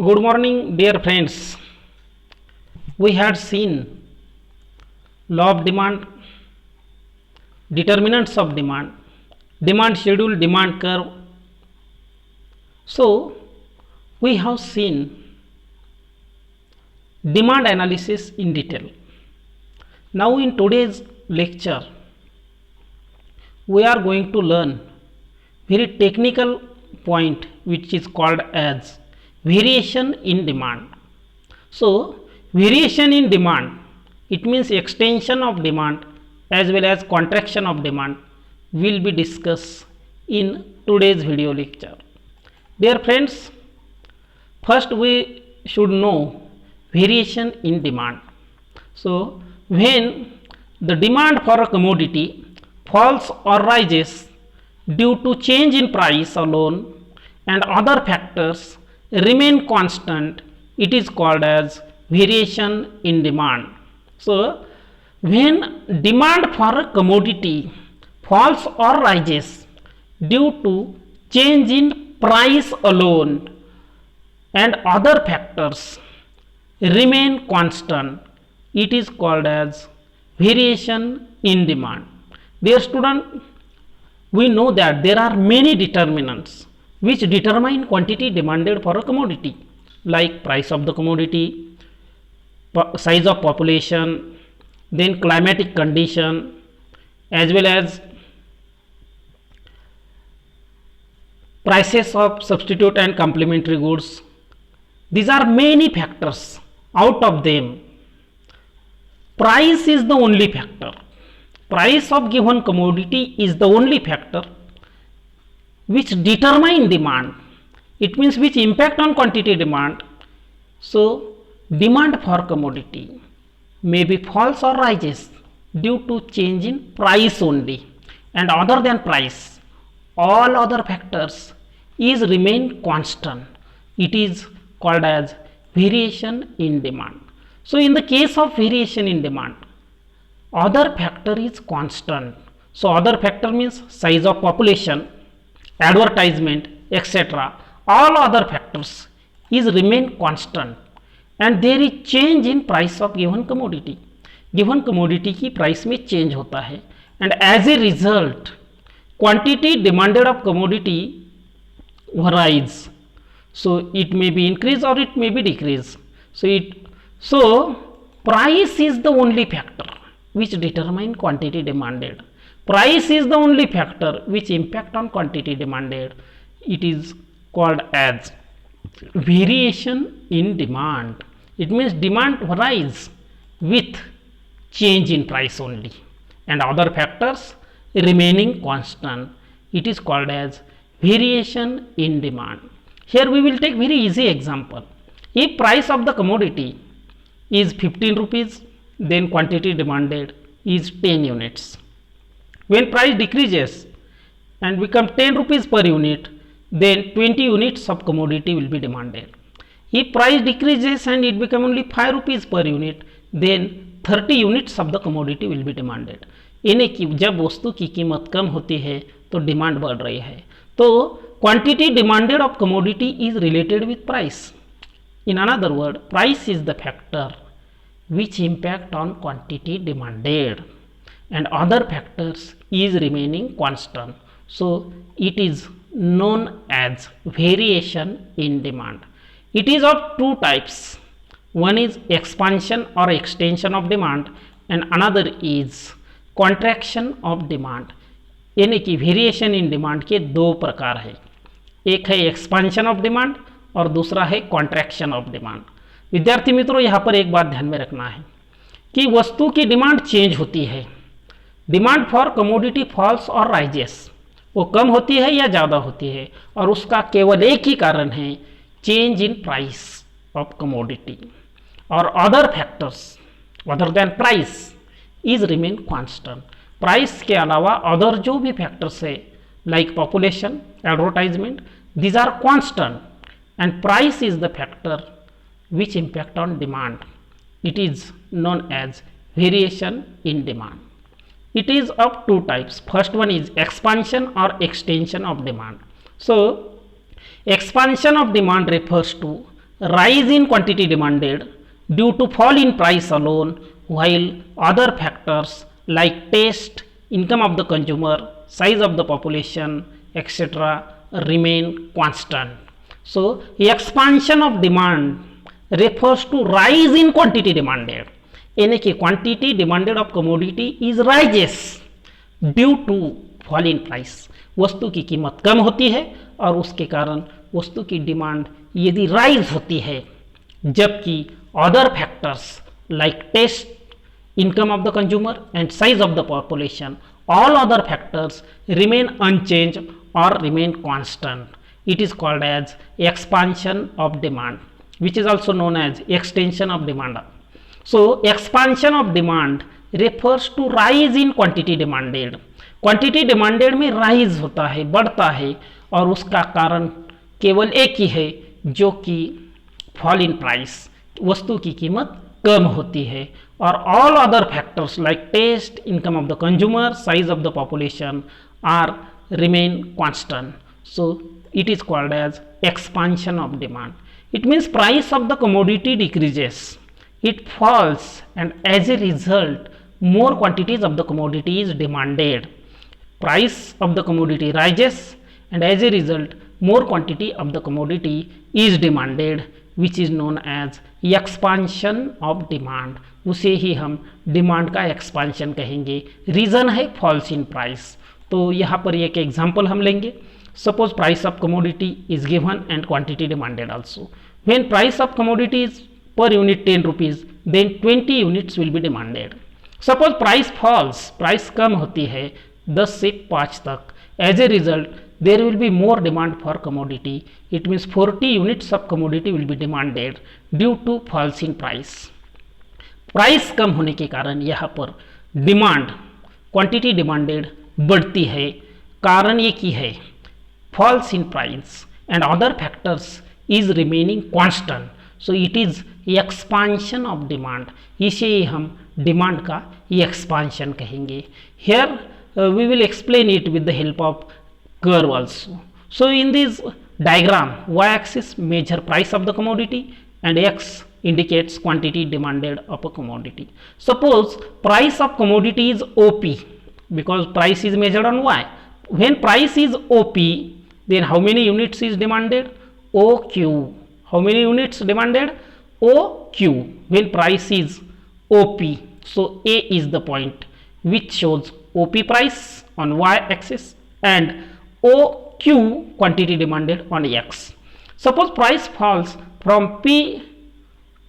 Good morning, dear friends. We had seen law of demand, determinants of demand, demand schedule, demand curve. So, we have seen demand analysis in detail. Now, in today's lecture, we are going to learn very technical point which is called as variation in demand. So, variation in demand, it means extension of demand as well as contraction of demand will be discussed in today's video lecture. Dear friends, first we should know variation in demand. So, when the demand for a commodity falls or rises due to change in price alone and other factors remain constant, it is called as variation in demand. So, when demand for a commodity falls or rises due to change in price alone and other factors remain constant, it is called as variation in demand. Dear student, we know that there are many determinants which determine quantity demanded for a commodity, like price of the commodity, size of population, then climatic condition, as well as prices of substitute and complementary goods. These are many factors. Out of them, price is the only factor. Price of given commodity is the only factor which determine demand. It means which impact on quantity demand. So, demand for commodity may be falls or rises due to change in price only, and other than price, all other factors is remain constant. It is called as variation in demand. So, in the case of variation in demand, other factor is constant. So, other factor means size of population, advertisement, etc. All other factors is remain constant, and there is change in price of given commodity. Given commodity की price में change होता है, and as a result quantity demanded of commodity varies. So, it may be increase or it may be decrease. So price is the only factor which determine quantity demanded. Price is the only factor which impact on quantity demanded. It is called as variation in demand. It means demand varies with change in price only and other factors remaining constant. It is called as variation in demand. Here we will take very easy example. If price of the commodity is 15 rupees, then quantity demanded is 10 units. When price decreases and become 10 rupees per unit, then 20 units of commodity will be demanded. If price decreases and it become only 5 rupees per unit, then 30 units of the commodity will be demanded. यानी कि जब वस्तु की कीमत कम होती है तो demand बढ़ रही है, तो quantity demanded of commodity is related with price. In another word, price is the factor which impact on quantity demanded and other factors is remaining constant. So, it is known as variation in demand. It is of two types. One is expansion or extension of demand and another is contraction of demand. यानी कि variation in demand के दो प्रकार है, एक है expansion of demand और दूसरा है कॉन्ट्रैक्शन ऑफ डिमांड. विद्यार्थी मित्रों, यहाँ पर एक बात ध्यान में रखना है कि वस्तु की डिमांड चेंज होती है. डिमांड फॉर कमोडिटी फॉल्स और राइजेस, वो कम होती है या ज़्यादा होती है, और उसका केवल एक ही कारण है change in price of commodity, और other factors other than price is remain constant. Price के अलावा अदर जो भी फैक्टर्स है like population, advertisement, these are constant and price is the factor which impact on demand. It is known as variation in demand. It is of two types. First one is expansion or extension of demand. So expansion of demand refers to rise in quantity demanded due to fall in price alone, while other factors like taste, income of the consumer, size of the population, etc. remain constant. So, expansion of demand refers to rise in quantity demanded, यानी कि quantity demanded of commodity is rises due to fall in price. वस्तु की कीमत कम होती है और उसके कारण वस्तु की डिमांड यदि राइज होती है, जबकि other factors like taste, income of the consumer and size of the population, all other factors remain unchanged or remain constant. It is called as expansion of demand, which is also known as extension of demand. So expansion of demand refers to rise in quantity demanded. Quantity demanded में rise होता है, बढ़ता है, और उसका कारण केवल एक ही है, जो कि फॉल इन प्राइस, वस्तु की कीमत कम होती है, और all other factors like taste, income of the consumer, size of the population are remain constant. So it is called as expansion of demand. It means price of the commodity decreases, it falls, and as a result more quantities of the commodity is demanded. Price of the commodity rises and as a result more quantity of the commodity is demanded, which is known as expansion of demand. उसे ही हम demand का expansion कहेंगे. Reason है falls in price. तो यहाँ पर एक example हम लेंगे. Suppose price of commodity is given and quantity demanded also. When price of commodity is per unit 10 rupees, then 20 units will be demanded. Suppose price falls, price कम होती है 10 से 5 तक. As a result, there will be more demand for commodity. It means 40 units of commodity will be demanded due to falls in price. Price कम होने के कारण यहाँ पर डिमांड, क्वांटिटी डिमांडेड बढ़ती है. कारण एक ही है, falls in price and other factors is remaining constant. So it is expansion of demand. इसे हम डिमांड का एक्सपांशन कहेंगे. Here we will explain it with the help of curve also. So in this diagram, y-axis measure price of the commodity and x indicates quantity demanded of a commodity. Suppose price of commodity is OP, because price is measured on y. When price is OP, then how many units is demanded? OQ. How many units demanded? OQ. When price is OP, so A is the point which shows OP price on y-axis and OQ quantity demanded on x. Suppose price falls from P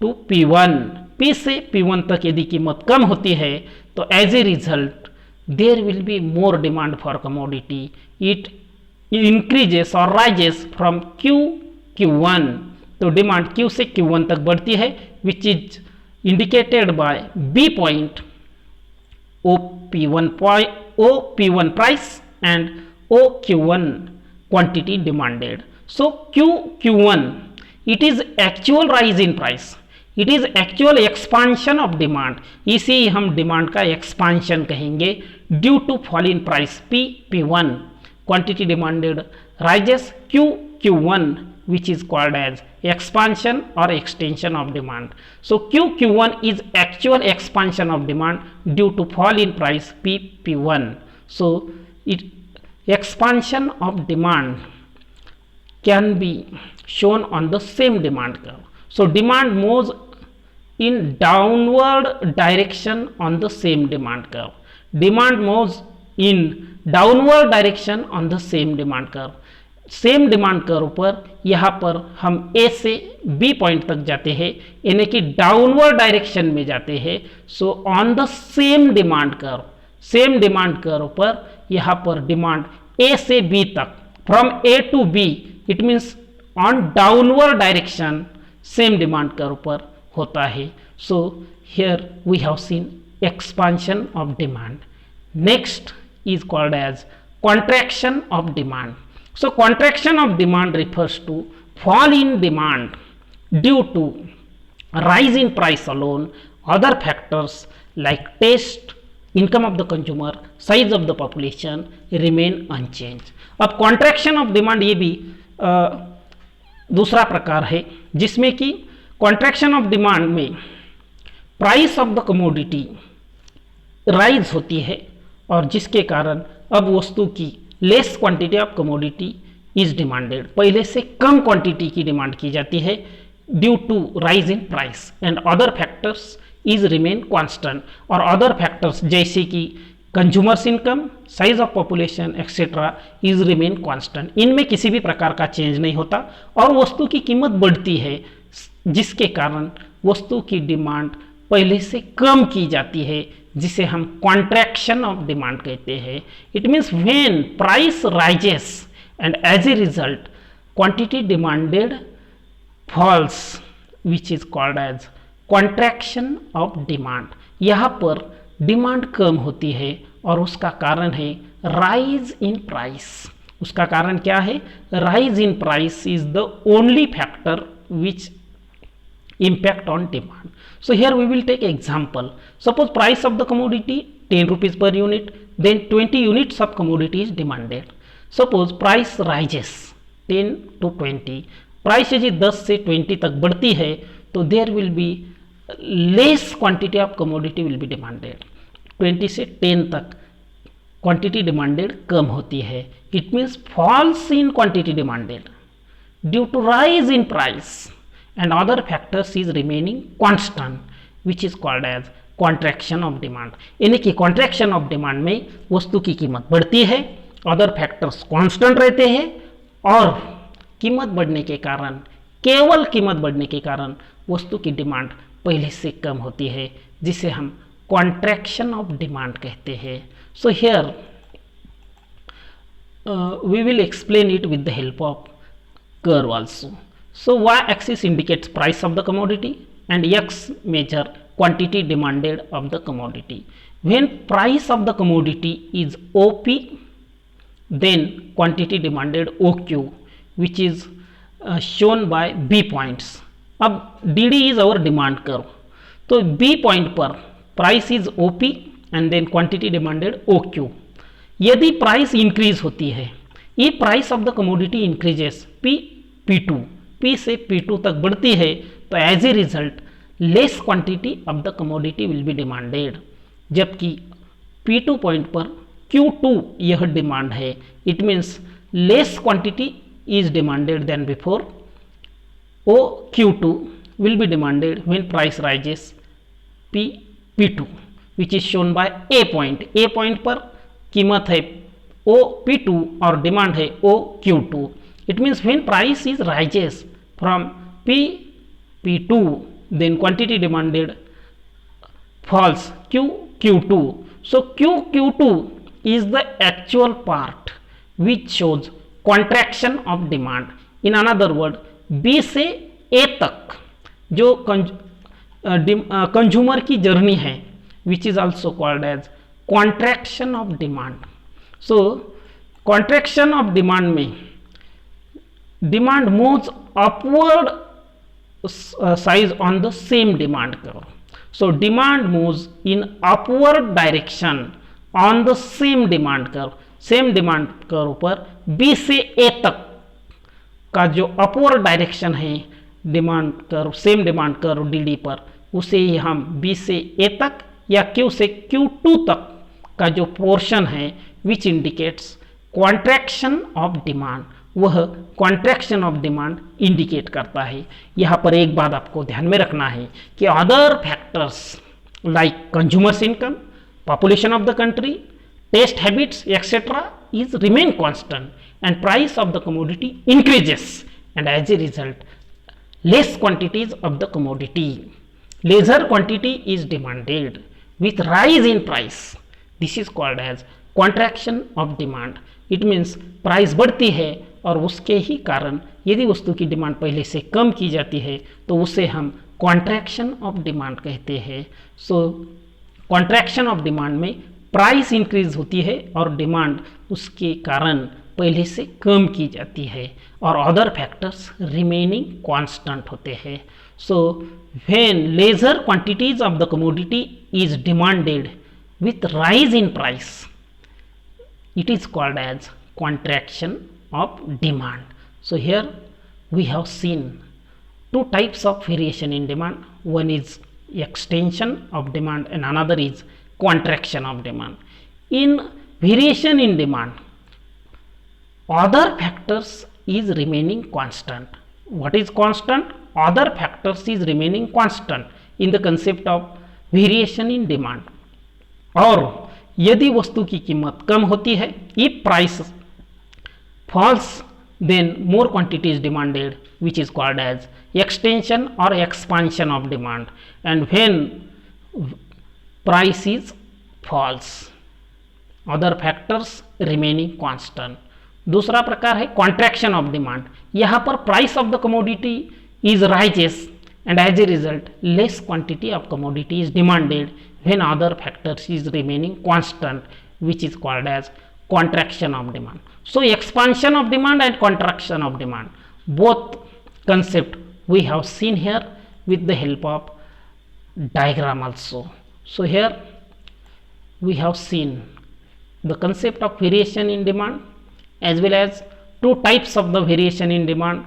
to P1, P से P1 तक यदि कीमत कम होती है, तो as a result there will be more demand for commodity. It increases or rises from Q Q1. तो demand Q से Q1 तक बढ़ती है, which is indicated by B point, OP1 price and OQ1 quantity demanded. So Q1, it is actual rise in price, it is actual expansion of demand. इसे ही हम demand का expansion कहेंगे due to fall in price. P1 quantity demanded rises, Q1 which is called as expansion or extension of demand. So Q1 is actual expansion of demand due to fall in price P1. So expansion of demand can be shown on the same demand curve. So demand moves in downward direction on the same demand curve. Demand moves in downward direction on the same demand curve. Same demand curve पर यहाँ पर हम ए से B point तक जाते हैं, यानी कि डाउनवर्ड डायरेक्शन में जाते हैं. So on the same demand curve, same demand curve पर यहाँ पर डिमांड ए से बी तक, from A to B, it means on downward direction same demand curve पर होता है. So here we have seen expansion of demand. Next is called as contraction of demand. So contraction of demand refers to fall in demand due to rise in price alone. Other factors like taste, income of the consumer, size of the population remain unchanged. अब contraction of demand ये भी दूसरा प्रकार है जिसमें कि contraction of demand में price of the commodity rise होती है और जिसके कारण अब वस्तु की less quantity of commodity is demanded, पहले से कम क्वांटिटी की डिमांड की जाती है due to rise in price and other factors is remain constant. और अदर फैक्टर्स जैसे कि consumers income, size of population etcetera is remain constant, इनमें किसी भी प्रकार का चेंज नहीं होता और वस्तु की कीमत बढ़ती है जिसके कारण वस्तु की डिमांड पहले से कम की जाती है जिसे हम कॉन्ट्रैक्शन ऑफ डिमांड कहते हैं। It means when price rises and as a result quantity demanded falls which is called as contraction of demand. यहाँ पर डिमांड कम होती है और उसका कारण है राइज इन प्राइस। उसका कारण क्या है? Rise in price is the only factor which impact on demand. So here we will take example. Suppose price of the commodity 10 rupees per unit, then 20 units of commodity is demanded. Suppose price rises 10 to 20, price यदि 10 से 20 तक बढ़ती है तो there will be less quantity of commodity will be demanded. 20 से 10 तक quantity demanded कम होती है. It means falls in quantity demanded due to rise in price and other factors is remaining constant which is called as contraction of demand. यानी कि contraction of demand में वस्तु की कीमत बढ़ती है, other factors constant रहते हैं और कीमत बढ़ने के कारण, केवल कीमत बढ़ने के कारण वस्तु की डिमांड पहले से कम होती है जिसे हम contraction of demand कहते हैं. So here we will explain it with the help of curve also. So y-axis indicates price of the commodity and x measure quantity demanded of the commodity. When price of the commodity is OP, then quantity demanded OQ, which is shown by B points. अब DD is our demand curve. तो B point पर price is OP and then quantity demanded OQ. यदि price increase होती है, if price of the commodity increases P2 P से P2 तक बढ़ती है तो as a result less quantity of the commodity will be demanded, जबकि P2 पॉइंट पर Q2 यह डिमांड है. It means less quantity is demanded than before. O Q2 will be demanded when price rises P2 which is shown by A point. A point पर कीमत है ओ P2 और demand है ओ Q2. It means when price is rises from P2, then quantity demanded falls Q2. So Q2 is the actual part which shows contraction of demand. In another word, B से A तक जो consumer की journey है which is also called as contraction of demand. So contraction of demand में demand moves upward size on the same demand curve. So demand moves in upward direction on the same demand curve. Same demand curve पर B से A तक का जो upward direction है demand curve, same demand curve DD पर, उसे ही हम B से A तक या Q से Q2 तक का जो पोर्शन है which indicates contraction of demand, वह कॉन्ट्रैक्शन ऑफ डिमांड इंडिकेट करता है. यहाँ पर एक बात आपको ध्यान में रखना है कि other factors like consumers income, population of the country, taste habits etcetera is remain constant and price of the commodity increases and as a result less quantities of the commodity, lesser quantity is demanded with rise in price. This is called as contraction of demand. It means price बढ़ती है और उसके ही कारण यदि वस्तु की demand पहले से कम की जाती है तो उसे हम कॉन्ट्रैक्शन ऑफ डिमांड कहते हैं. सो कॉन्ट्रैक्शन ऑफ डिमांड में प्राइस इंक्रीज होती है और डिमांड उसके कारण पहले से कम की जाती है और अदर फैक्टर्स रिमेनिंग कांस्टेंट होते हैं. So when lesser quantities of the commodity is demanded with rise in price, it is called as contraction of demand. So here we have seen two types of variation in demand. One is extension of demand and another is contraction of demand. In variation in demand, other factors is remaining constant. What is constant? Other factors is remaining constant in the concept of variation in demand. और यदि वस्तु की कीमत कम होती है, if price falls, then more quantity is demanded, which is called as extension or expansion of demand. And when price is falls, other factors remaining constant. दूसरा प्रकार है कॉन्ट्रैक्शन ऑफ डिमांड. यहाँ पर price of the commodity is rises and as a result less quantity of commodity is demanded when other factors is remaining constant, which is called as contraction of demand. So expansion of demand and contraction of demand, both concept we have seen here with the help of diagram also. So here we have seen the concept of variation in demand as well as two types of the variation in demand,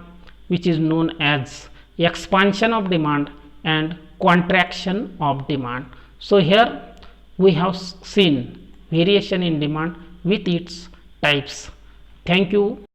which is known as expansion of demand and contraction of demand. So here we have seen variation in demand with its types. Thank you.